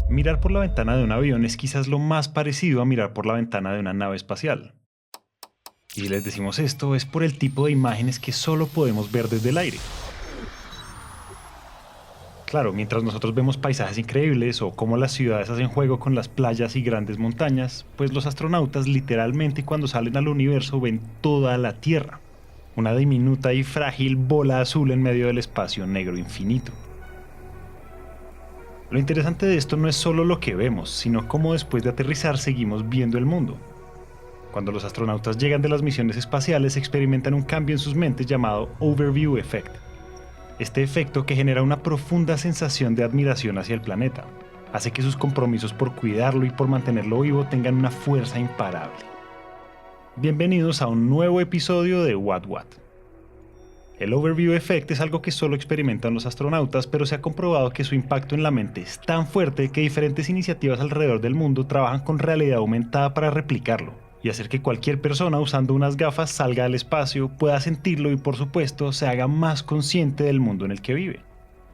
Mirar por la ventana de un avión es quizás lo más parecido a mirar por la ventana de una nave espacial. Y si les decimos esto es por el tipo de imágenes que solo podemos ver desde el aire. Claro, mientras nosotros vemos paisajes increíbles o cómo las ciudades hacen juego con las playas y grandes montañas, pues los astronautas literalmente cuando salen al universo ven toda la Tierra, una diminuta y frágil bola azul en medio del espacio negro infinito. Lo interesante de esto no es solo lo que vemos, sino cómo después de aterrizar seguimos viendo el mundo. Cuando los astronautas llegan de las misiones espaciales experimentan un cambio en sus mentes llamado Overview Effect. Este efecto, que genera una profunda sensación de admiración hacia el planeta, hace que sus compromisos por cuidarlo y por mantenerlo vivo tengan una fuerza imparable. Bienvenidos a un nuevo episodio de What What. El Overview Effect es algo que solo experimentan los astronautas, pero se ha comprobado que su impacto en la mente es tan fuerte que diferentes iniciativas alrededor del mundo trabajan con realidad aumentada para replicarlo y hacer que cualquier persona usando unas gafas salga al espacio, pueda sentirlo y por supuesto se haga más consciente del mundo en el que vive.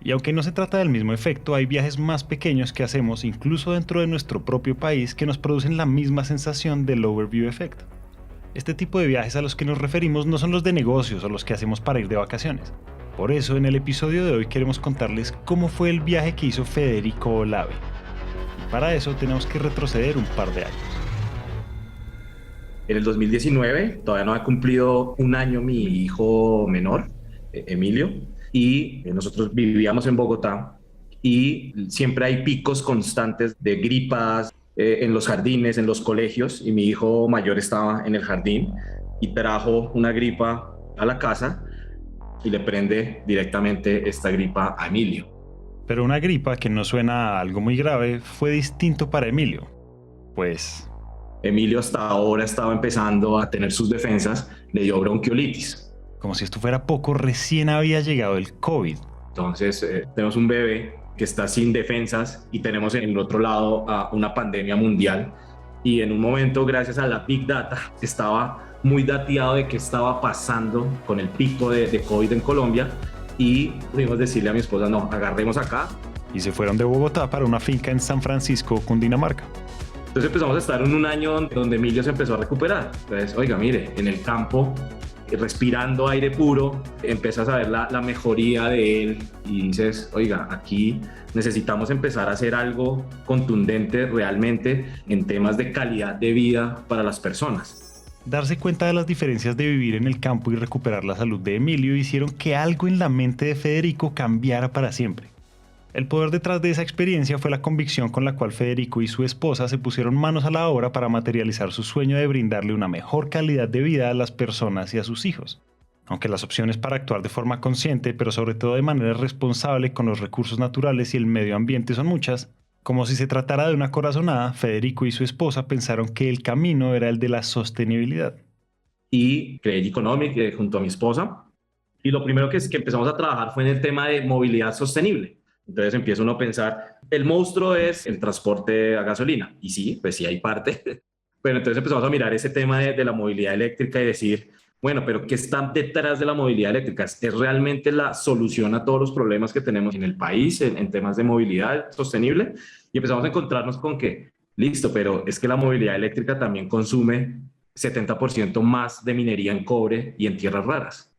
Y aunque no se trata del mismo efecto, hay viajes más pequeños que hacemos incluso dentro de nuestro propio país que nos producen la misma sensación del Overview Effect. Este tipo de viajes a los que nos referimos no son los de negocios o los que hacemos para ir de vacaciones. Por eso en el episodio de hoy queremos contarles cómo fue el viaje que hizo Federico Olave. Y para eso tenemos que retroceder un par de años. En el 2019, todavía no ha cumplido un año mi hijo menor, Emilio, y nosotros vivíamos en Bogotá y siempre hay picos constantes de gripas en los jardines, en los colegios, y mi hijo mayor estaba en el jardín y trajo una gripa a la casa y le prende directamente esta gripa a Emilio. Pero una gripa que no suena a algo muy grave fue distinto para Emilio, pues Emilio hasta ahora estaba empezando a tener sus defensas, le dio bronquiolitis. como si esto fuera poco, recién había llegado el COVID. Entonces tenemos un bebé que está sin defensas y tenemos en el otro lado una pandemia mundial. Y en un momento, gracias a la Big Data, estaba muy dateado de qué estaba pasando con el pico de COVID en Colombia y pudimos decirle a mi esposa, no, agarremos acá. Y se fueron de Bogotá para una finca en San Francisco, Cundinamarca. Entonces empezamos a estar en un año donde Emilio se empezó a recuperar. Entonces, oiga, mire, en el campo, respirando aire puro, empiezas a ver la mejoría de él y dices, oiga, aquí necesitamos empezar a hacer algo contundente realmente en temas de calidad de vida para las personas. Darse cuenta de las diferencias de vivir en el campo y recuperar la salud de Emilio hicieron que algo en la mente de Federico cambiara para siempre. El poder detrás de esa experiencia fue la convicción con la cual Federico y su esposa se pusieron manos a la obra para materializar su sueño de brindarle una mejor calidad de vida a las personas y a sus hijos. Aunque las opciones para actuar de forma consciente, pero sobre todo de manera responsable con los recursos naturales y el medio ambiente son muchas, como si se tratara de una corazonada, Federico y su esposa pensaron que el camino era el de la sostenibilidad. Y creé Economic junto a mi esposa. Y lo primero que empezamos a trabajar fue en el tema de movilidad sostenible. Entonces empieza uno a pensar, el monstruo es el transporte a gasolina. Y sí, pues sí hay parte. Pero entonces empezamos a mirar ese tema de la movilidad eléctrica y decir, bueno, pero ¿qué está detrás de la movilidad eléctrica? ¿Es realmente la solución a todos los problemas que tenemos en el país en temas de movilidad sostenible? Y empezamos a encontrarnos con que, listo, pero es que la movilidad eléctrica también consume 70% más de minería en cobre y en tierras raras.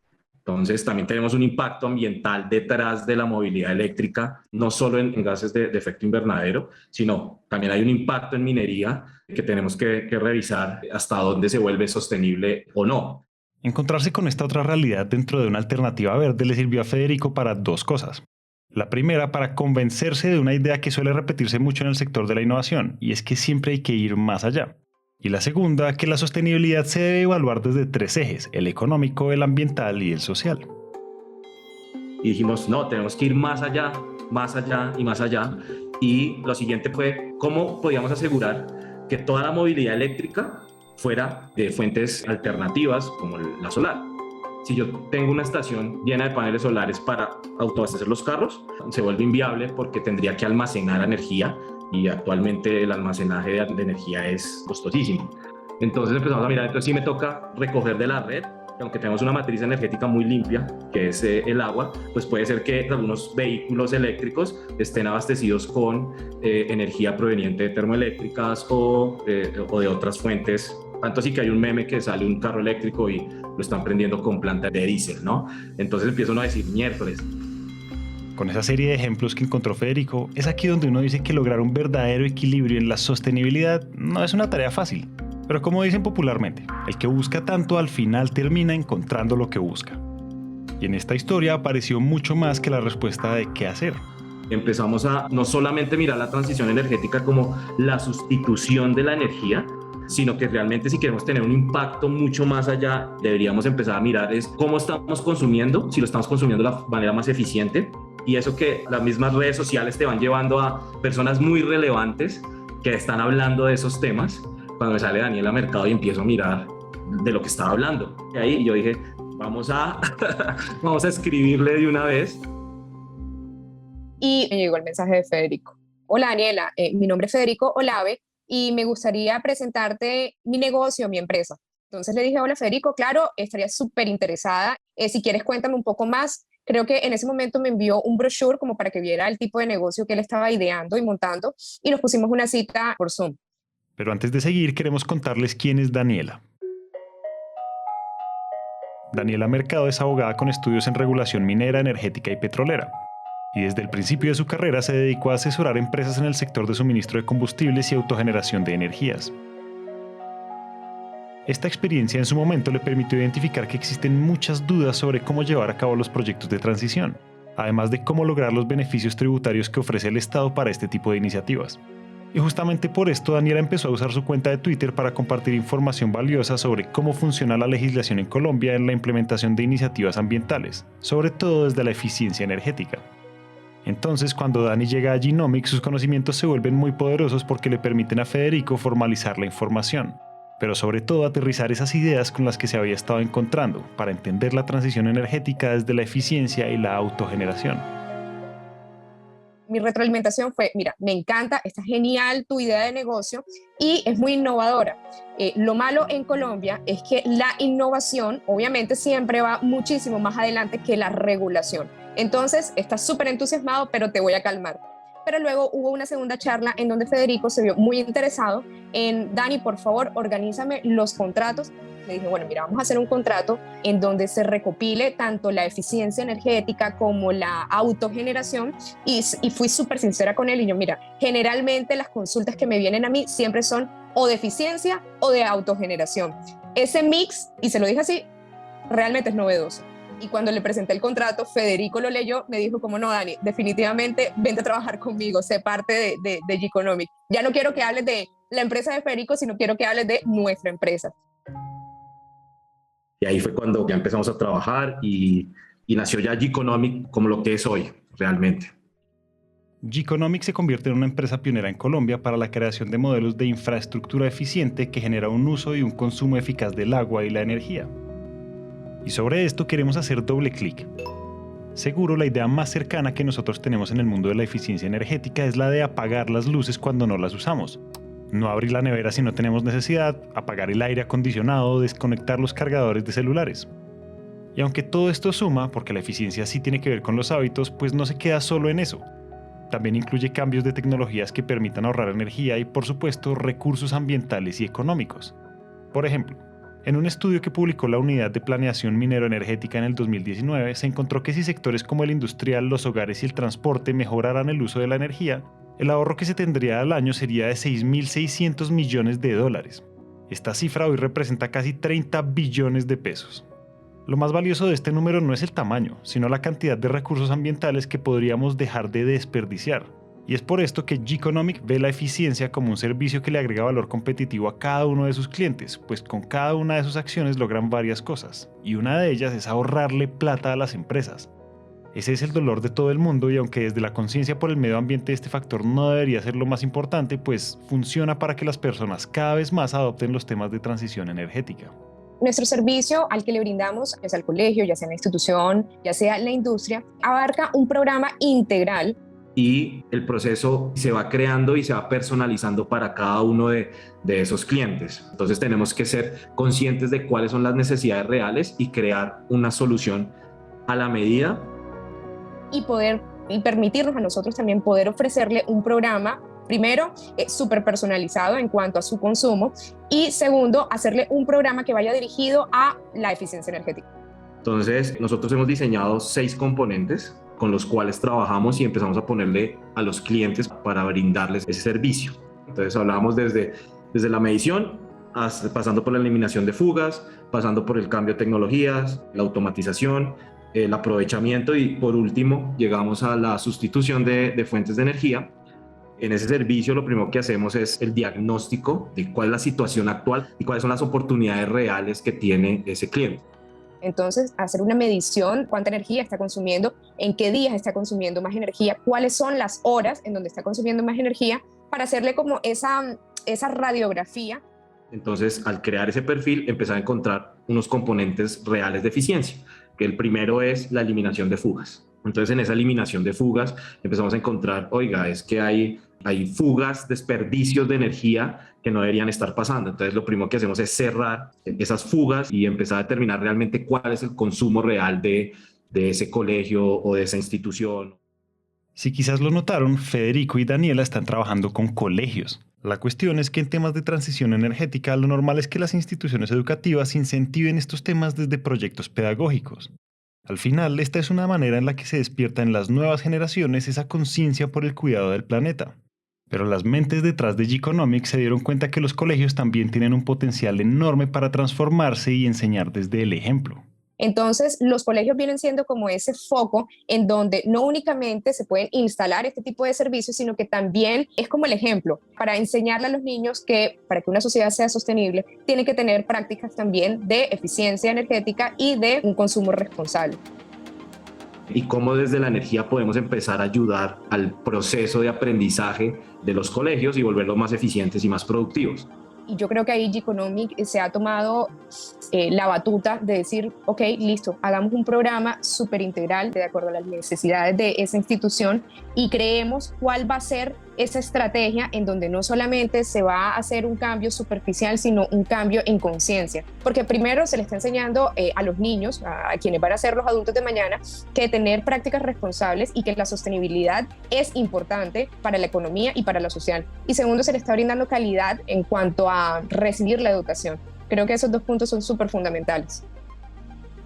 Entonces también tenemos un impacto ambiental detrás de la movilidad eléctrica, no solo en gases de efecto invernadero, sino también hay un impacto en minería que tenemos que revisar hasta dónde se vuelve sostenible o no. Encontrarse con esta otra realidad dentro de una alternativa verde le sirvió a Federico para dos cosas. La primera, para convencerse de una idea que suele repetirse mucho en el sector de la innovación, y es que siempre hay que ir más allá. Y la segunda, que la sostenibilidad se debe evaluar desde tres ejes: el económico, el ambiental y el social. Y dijimos, no, tenemos que ir más allá y más allá. Y lo siguiente fue, ¿cómo podíamos asegurar que toda la movilidad eléctrica fuera de fuentes alternativas como la solar? Si yo tengo una estación llena de paneles solares para autoabastecer los carros, se vuelve inviable porque tendría que almacenar energía y actualmente el almacenaje de energía es costosísimo. Entonces empezamos a mirar, entonces sí me toca recoger de la red Aunque tenemos una matriz energética muy limpia, que es el agua, pues puede ser que algunos vehículos eléctricos estén abastecidos con energía proveniente de termoeléctricas o de otras fuentes. Tanto así que hay un meme que sale un carro eléctrico y lo están prendiendo con planta de diésel, ¿no? Entonces empieza uno a decir, miércoles. Con esa serie de ejemplos que encontró Federico, es aquí donde uno dice que lograr un verdadero equilibrio en la sostenibilidad no es una tarea fácil. Pero como dicen popularmente, el que busca tanto al final termina encontrando lo que busca. Y en esta historia apareció mucho más que la respuesta de qué hacer. Empezamos a no solamente mirar la transición energética como la sustitución de la energía, sino que realmente si queremos tener un impacto mucho más allá, deberíamos empezar a mirar es cómo estamos consumiendo, si lo estamos consumiendo de la manera más eficiente, y eso que las mismas redes sociales te van llevando a personas muy relevantes que están hablando de esos temas. Cuando me sale Daniela Mercado y empiezo a mirar de lo que estaba hablando. Y ahí yo dije, vamos a escribirle de una vez. Y me llegó el mensaje de Federico. Hola Daniela, mi nombre es Federico Olave y me gustaría presentarte mi negocio, mi empresa. Entonces le dije, hola Federico, claro, estaría súper interesada. Si quieres cuéntame un poco más. Creo que en ese momento me envió un brochure como para que viera el tipo de negocio que él estaba ideando y montando y nos pusimos una cita por Zoom. Pero antes de seguir, queremos contarles quién es Daniela. Daniela Mercado es abogada con estudios en regulación minera, energética y petrolera. Y desde el principio de su carrera se dedicó a asesorar empresas en el sector de suministro de combustibles y autogeneración de energías. Esta experiencia en su momento le permitió identificar que existen muchas dudas sobre cómo llevar a cabo los proyectos de transición, además de cómo lograr los beneficios tributarios que ofrece el Estado para este tipo de iniciativas. Y justamente por esto Daniela empezó a usar su cuenta de Twitter para compartir información valiosa sobre cómo funciona la legislación en Colombia en la implementación de iniciativas ambientales, sobre todo desde la eficiencia energética. Entonces, cuando Dani llega a Genomics, sus conocimientos se vuelven muy poderosos porque le permiten a Federico formalizar la información, pero sobre todo aterrizar esas ideas con las que se había estado encontrando para entender la transición energética desde la eficiencia y la autogeneración. Mi retroalimentación fue, mira, me encanta, está genial tu idea de negocio y es muy innovadora. Lo malo en Colombia es que la innovación obviamente siempre va muchísimo más adelante que la regulación. Entonces, estás súper entusiasmado, pero te voy a calmar. Pero luego hubo una segunda charla en donde Federico se vio muy interesado en, Dani, por favor, organízame los contratos. Le dije, bueno, mira, vamos a hacer un contrato en donde se recopile tanto la eficiencia energética como la autogeneración y fui súper sincera con él y yo, mira, generalmente las consultas que me vienen a mí siempre son o de eficiencia o de autogeneración. Ese mix, y se lo dije así, realmente es novedoso. Y cuando le presenté el contrato, Federico lo leyó, me dijo como no, Dani, definitivamente vente a trabajar conmigo, sé parte de Genomics. Ya no quiero que hables de la empresa de Federico, sino quiero que hables de nuestra empresa. Y ahí fue cuando ya empezamos a trabajar y nació ya Genomics como lo que es hoy, realmente. Genomics se convierte en una empresa pionera en Colombia para la creación de modelos de infraestructura eficiente que genera un uso y un consumo eficaz del agua y la energía. Y sobre esto queremos hacer doble clic. Seguro la idea más cercana que nosotros tenemos en el mundo de la eficiencia energética es la de apagar las luces cuando no las usamos. No abrir la nevera si no tenemos necesidad, apagar el aire acondicionado, desconectar los cargadores de celulares. Y aunque todo esto suma, porque la eficiencia sí tiene que ver con los hábitos, pues no se queda solo en eso. También incluye cambios de tecnologías que permitan ahorrar energía y, por supuesto, recursos ambientales y económicos. Por ejemplo, en un estudio que publicó la Unidad de Planeación Minero-Energética en el 2019, se encontró que si sectores como el industrial, los hogares y el transporte mejoraran el uso de la energía, el ahorro que se tendría al año sería de $6.600 millones. Esta cifra hoy representa casi 30 billones de pesos. Lo más valioso de este número no es el tamaño, sino la cantidad de recursos ambientales que podríamos dejar de desperdiciar. Y es por esto que Genomics ve la eficiencia como un servicio que le agrega valor competitivo a cada uno de sus clientes, pues con cada una de sus acciones logran varias cosas, y una de ellas es ahorrarle plata a las empresas. Ese es el dolor de todo el mundo y aunque desde la conciencia por el medio ambiente este factor no debería ser lo más importante, pues funciona para que las personas cada vez más adopten los temas de transición energética. Nuestro servicio al que le brindamos, ya sea el colegio, ya sea la institución, ya sea la industria, abarca un programa integral y el proceso se va creando y se va personalizando para cada uno de esos clientes. Entonces tenemos que ser conscientes de cuáles son las necesidades reales y crear una solución a la medida. Y permitirnos a nosotros también poder ofrecerle un programa, primero, súper personalizado en cuanto a su consumo, y segundo, hacerle un programa que vaya dirigido a la eficiencia energética. Entonces, nosotros hemos diseñado 6 componentes con los cuales trabajamos y empezamos a ponerle a los clientes para brindarles ese servicio. Entonces, hablábamos desde la medición, pasando por la eliminación de fugas, pasando por el cambio de tecnologías, la automatización, el aprovechamiento y por último llegamos a la sustitución de fuentes de energía. En ese servicio lo primero que hacemos es el diagnóstico de cuál es la situación actual y cuáles son las oportunidades reales que tiene ese cliente. Entonces, hacer una medición, cuánta energía está consumiendo, en qué días está consumiendo más energía, cuáles son las horas en donde está consumiendo más energía, para hacerle como esa radiografía. Entonces, al crear ese perfil, empezar a encontrar unos componentes reales de eficiencia, que el primero es la eliminación de fugas. Entonces, en esa eliminación de fugas, empezamos a encontrar, oiga, es que hay fugas, desperdicios de energía que no deberían estar pasando. Entonces, lo primero que hacemos es cerrar esas fugas y empezar a determinar realmente cuál es el consumo real de ese colegio o de esa institución. Si quizás lo notaron, Federico y Daniela están trabajando con colegios. La cuestión es que en temas de transición energética lo normal es que las instituciones educativas incentiven estos temas desde proyectos pedagógicos. Al final, esta es una manera en la que se despierta en las nuevas generaciones esa conciencia por el cuidado del planeta. Pero las mentes detrás de G-Economics se dieron cuenta que los colegios también tienen un potencial enorme para transformarse y enseñar desde el ejemplo. Entonces, los colegios vienen siendo como ese foco en donde no únicamente se pueden instalar este tipo de servicios, sino que también es como el ejemplo para enseñarle a los niños que para que una sociedad sea sostenible, tiene que tener prácticas también de eficiencia energética y de un consumo responsable. Y cómo desde la energía podemos empezar a ayudar al proceso de aprendizaje de los colegios y volverlos más eficientes y más productivos. Y yo creo que ahí G-Economic se ha tomado la batuta de decir, ok, listo, hagamos un programa súper integral de acuerdo a las necesidades de esa institución y creemos cuál va a ser esa estrategia en donde no solamente se va a hacer un cambio superficial, sino un cambio en conciencia. Porque primero se le está enseñando a los niños, a quienes van a ser los adultos de mañana, que tener prácticas responsables y que la sostenibilidad es importante para la economía y para lo social. Y segundo, se le está brindando calidad en cuanto a recibir la educación. Creo que esos 2 puntos son súper fundamentales.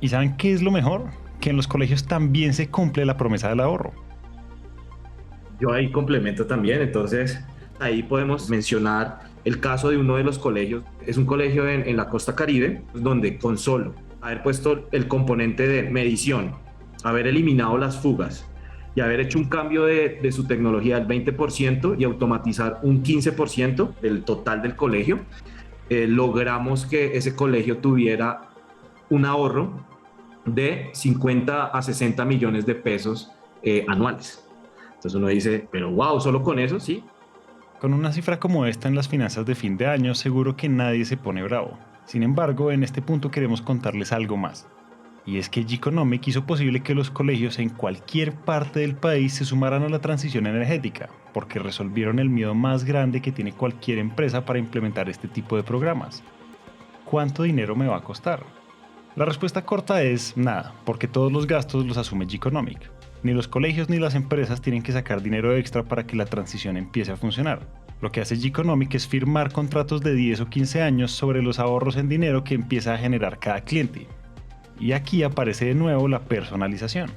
¿Y saben qué es lo mejor? Que en los colegios también se cumple la promesa del ahorro. Yo ahí complemento también, entonces ahí podemos mencionar el caso de uno de los colegios. Es un colegio en la costa Caribe, donde con solo haber puesto el componente de medición, haber eliminado las fugas y haber hecho un cambio de su tecnología del 20% y automatizar un 15% del total del colegio, logramos que ese colegio tuviera un ahorro de 50 a 60 millones de pesos anuales. Entonces uno dice, pero wow, ¿solo con eso? Sí. Con una cifra como esta en las finanzas de fin de año, seguro que nadie se pone bravo. Sin embargo, en este punto queremos contarles algo más. Y es que G-Economic hizo posible que los colegios en cualquier parte del país se sumaran a la transición energética, porque resolvieron el miedo más grande que tiene cualquier empresa para implementar este tipo de programas. ¿Cuánto dinero me va a costar? La respuesta corta es nada, porque todos los gastos los asume G-Economic. Ni los colegios ni las empresas tienen que sacar dinero extra para que la transición empiece a funcionar. Lo que hace G-Economic es firmar contratos de 10 o 15 años sobre los ahorros en dinero que empieza a generar cada cliente. Y aquí aparece de nuevo la personalización.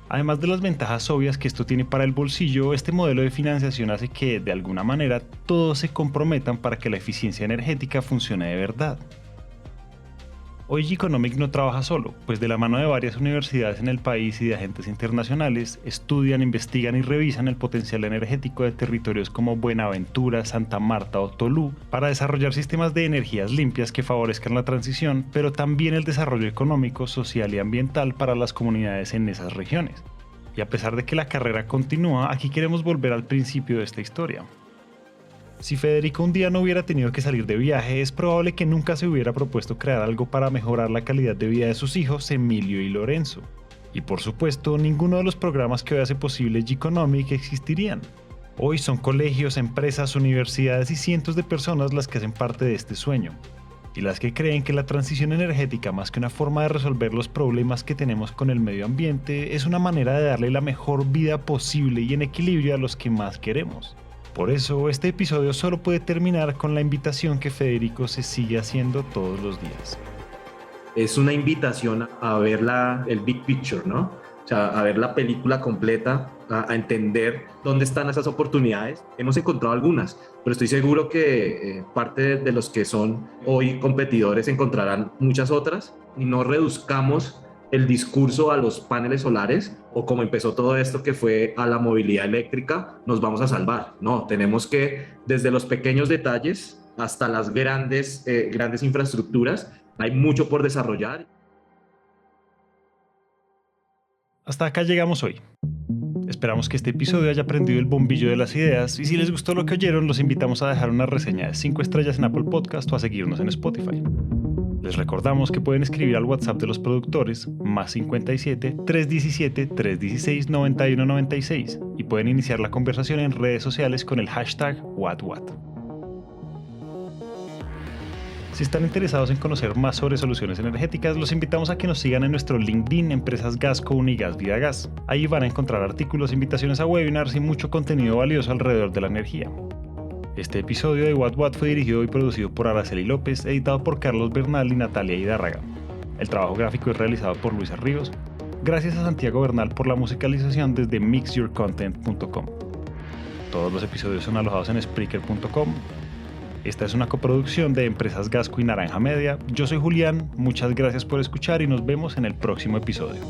Además de las ventajas obvias que esto tiene para el bolsillo, este modelo de financiación hace que, de alguna manera, todos se comprometan para que la eficiencia energética funcione de verdad. Hoy G-Economic no trabaja solo, pues de la mano de varias universidades en el país y de agentes internacionales, estudian, investigan y revisan el potencial energético de territorios como Buenaventura, Santa Marta o Tolú para desarrollar sistemas de energías limpias que favorezcan la transición, pero también el desarrollo económico, social y ambiental para las comunidades en esas regiones. Y a pesar de que la carrera continúa, aquí queremos volver al principio de esta historia. Si Federico un día no hubiera tenido que salir de viaje, es probable que nunca se hubiera propuesto crear algo para mejorar la calidad de vida de sus hijos, Emilio y Lorenzo. Y por supuesto, ninguno de los programas que hoy hace posible G-Economic existirían. Hoy son colegios, empresas, universidades y cientos de personas las que hacen parte de este sueño, y las que creen que la transición energética, más que una forma de resolver los problemas que tenemos con el medio ambiente, es una manera de darle la mejor vida posible y en equilibrio a los que más queremos. Por eso, este episodio solo puede terminar con la invitación que Federico se sigue haciendo todos los días. Es una invitación a ver el big picture, ¿no? O sea, a ver la película completa, a entender dónde están esas oportunidades. Hemos encontrado algunas, pero estoy seguro que parte de los que son hoy competidores encontrarán muchas otras, y no reduzcamos el discurso a los paneles solares o como empezó todo esto que fue a la movilidad eléctrica, nos vamos a salvar. No, tenemos que desde los pequeños detalles hasta las grandes infraestructuras, hay mucho por desarrollar. Hasta acá llegamos hoy. Esperamos que este episodio haya prendido el bombillo de las ideas, y si les gustó lo que oyeron, los invitamos a dejar una reseña de 5 estrellas en Apple Podcast o a seguirnos en Spotify. Les recordamos que pueden escribir al WhatsApp de los productores +57 317 316 9196 y pueden iniciar la conversación en redes sociales con el hashtag WhatWhat. Si están interesados en conocer más sobre soluciones energéticas, los invitamos a que nos sigan en nuestro LinkedIn Empresas Gasco y Gas Vida Gas. Ahí van a encontrar artículos, invitaciones a webinars y mucho contenido valioso alrededor de la energía. Este episodio de WhatWhat fue dirigido y producido por Araceli López, editado por Carlos Bernal y Natalia Hidárraga. El trabajo gráfico es realizado por Luisa Ríos. Gracias a Santiago Bernal por la musicalización desde mixyourcontent.com. Todos los episodios son alojados en Spreaker.com. Esta es una coproducción de Empresas Gasco y Naranja Media. Yo soy Julián, muchas gracias por escuchar y nos vemos en el próximo episodio.